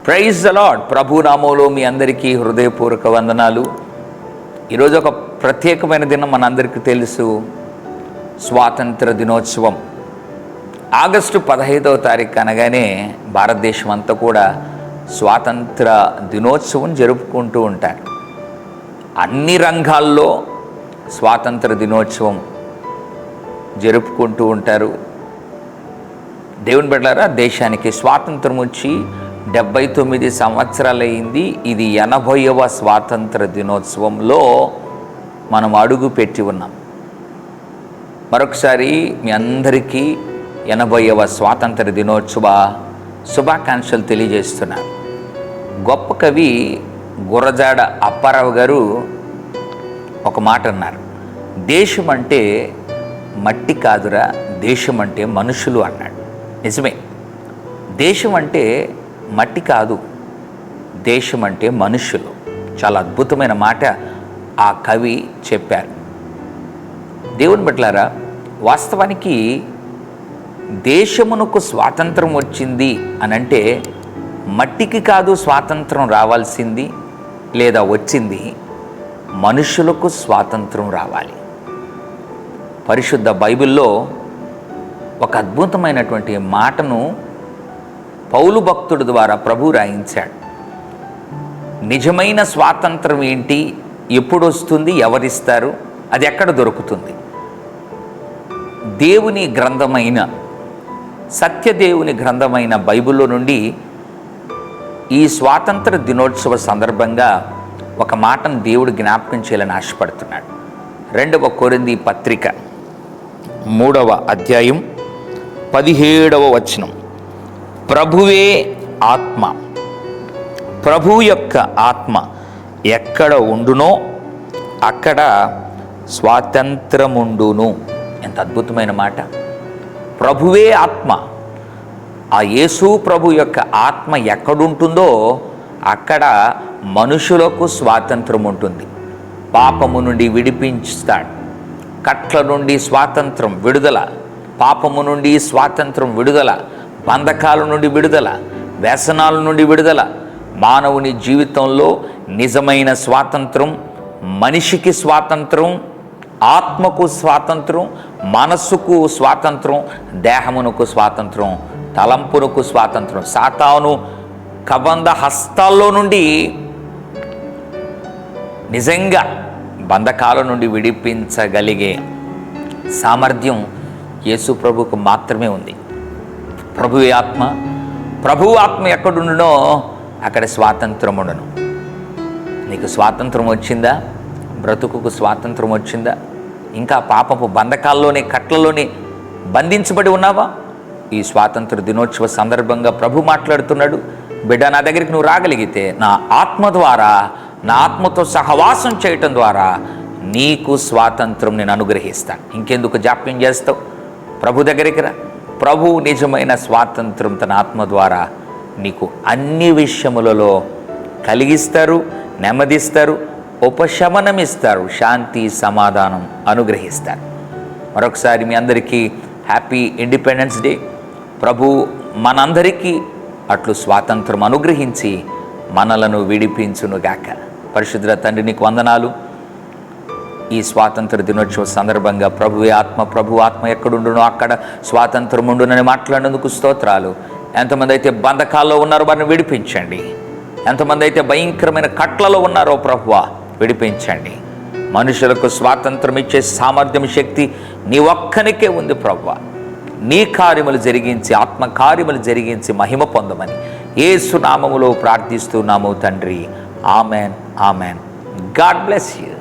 Praise the lord. ప్రభు నామములో మీ అందరికీ హృదయపూర్వక వందనాలు. ఈరోజు ఒక ప్రత్యేకమైన దినం, మనందరికీ తెలుసు, స్వాతంత్ర దినోత్సవం. ఆగస్టు 15వ తారీఖు అనగానే భారతదేశం అంతా కూడా స్వాతంత్ర దినోత్సవం జరుపుకుంటూ ఉంటారు. అన్ని రంగాల్లో స్వాతంత్ర దినోత్సవం జరుపుకుంటూ ఉంటారు. దేవుని బిడ్డలారా, దేశానికి స్వాతంత్రం వచ్చి 79 సంవత్సరాలైంది. ఇది 80వ స్వాతంత్ర దినోత్సవంలో మనం అడుగు పెట్టి ఉన్నాం. మరొకసారి మీ అందరికీ 80వ స్వాతంత్ర దినోత్సవ శుభాకాంక్షలు తెలియజేస్తున్నారు. గొప్ప కవి గురజాడ అప్పారావు గారు ఒక మాట అన్నారు, దేశం అంటే మట్టి కాదురా, దేశం అంటే మనుషులు అన్నాడు. నిజమే, దేశం అంటే మట్టి కాదు, దేశం అంటే మనుషులు. చాలా అద్భుతమైన మాట ఆ కవి చెప్పారు. దేవుని బిడ్డలారా, వాస్తవానికి దేశమునకు స్వాతంత్రం వచ్చింది అనంటే మట్టికి కాదు స్వాతంత్రం రావాల్సింది, లేదా వచ్చింది, మనుషులకు స్వాతంత్రం రావాలి. పరిశుద్ధ బైబిల్లో ఒక అద్భుతమైనటువంటి మాటను పౌలు భక్తుడు ద్వారా ప్రభు రాయించాడు. నిజమైన స్వాతంత్రం ఏంటి, ఎప్పుడు వస్తుంది, ఎవరిస్తారు, అది ఎక్కడ దొరుకుతుంది? దేవుని గ్రంథమైన, సత్యదేవుని గ్రంథమైన బైబిల్లో నుండి ఈ స్వాతంత్ర దినోత్సవ సందర్భంగా ఒక మాటను దేవుడు జ్ఞాపకం చేయాలని ఆశపడుతున్నాడు. 2వ కొరింథీ పత్రిక 3వ అధ్యాయం 17వ వచనం. ప్రభువే ఆత్మ, ప్రభు యొక్క ఆత్మ ఎక్కడ ఉండునో అక్కడ స్వాతంత్రముండును. ఎంత అద్భుతమైన మాట! ప్రభువే ఆత్మ. ఆ యేసు ప్రభు యొక్క ఆత్మ ఎక్కడుంటుందో అక్కడ మనుషులకు స్వాతంత్రం ఉంటుంది. పాపము నుండి విడిపించుతాడు. కట్ల నుండి స్వాతంత్రం, విడుదల. పాపము నుండి స్వాతంత్రం, విడుదల. బంధకాల నుండి విడుదల, వ్యసనాల నుండి విడుదల. మానవుని జీవితంలో నిజమైన స్వాతంత్రం, మనిషికి స్వాతంత్రం, ఆత్మకు స్వాతంత్రం, మనస్సుకు స్వాతంత్రం, దేహమునకు స్వాతంత్రం, తలంపునకు స్వాతంత్రం. సాతాను కబంధ హస్తాల్లో నుండి నిజంగా బంధకాల నుండి విడిపించగలిగే సామర్థ్యం యేసు ప్రభుకు మాత్రమే ఉంది. ప్రభువే ఆత్మ, ప్రభు ఆత్మ ఎక్కడుండునో అక్కడ స్వాతంత్రం ఉండును. నీకు స్వాతంత్రం వచ్చిందా? బ్రతుకుకు స్వాతంత్రం వచ్చిందా? ఇంకా పాపపు బంధకాల్లోనే, కట్లలోనే బంధించబడి ఉన్నావా? ఈ స్వాతంత్ర దినోత్సవ సందర్భంగా ప్రభు మాట్లాడుతున్నాడు, బిడ్డ, నా దగ్గరికి నువ్వు రాగలిగితే నా ఆత్మ ద్వారా, నా ఆత్మతో సహవాసం చేయటం ద్వారా నీకు స్వాతంత్రం నేను అనుగ్రహిస్తాను. ఇంకెందుకు జాప్యం చేస్తావు? ప్రభు దగ్గరికి రా. ప్రభు నిజమైన స్వాతంత్రం తన ఆత్మ ద్వారా నీకు అన్ని విషయములలో కలిగిస్తారు, నెమ్మదిస్తారు, ఉపశమనమిస్తారు, శాంతి సమాధానం అనుగ్రహిస్తారు. మరొకసారి మీ అందరికీ హ్యాపీ ఇండిపెండెన్స్ డే. ప్రభు మనందరికీ అట్లు స్వాతంత్రం అనుగ్రహించి మనలను విడిపించునుగాక. పరిశుద్ధ తండ్రి, నీకు వందనాలు. ఈ స్వాతంత్ర దినోత్సవ సందర్భంగా ప్రభువే ఆత్మ, ప్రభు ఆత్మ ఎక్కడుండునో అక్కడ స్వాతంత్రం ఉండునని మాట్లాడినందుకు స్తోత్రాలు. ఎంతమంది అయితే బంధకాల్లో ఉన్నారో వారిని విడిపించండి. ఎంతమంది అయితే భయంకరమైన కట్లలో ఉన్నారో ప్రభువా విడిపించండి. మనుషులకు స్వాతంత్రం ఇచ్చే సామర్థ్యం, శక్తి నీ ఒక్కనికే ఉంది ప్రభువా. నీ కార్యములు జరిగించి, ఆత్మ కార్యములు జరిగించి మహిమ పొందమని యేసు నామములో ప్రార్థిస్తున్నాము తండ్రి. Amen, amen. God bless you.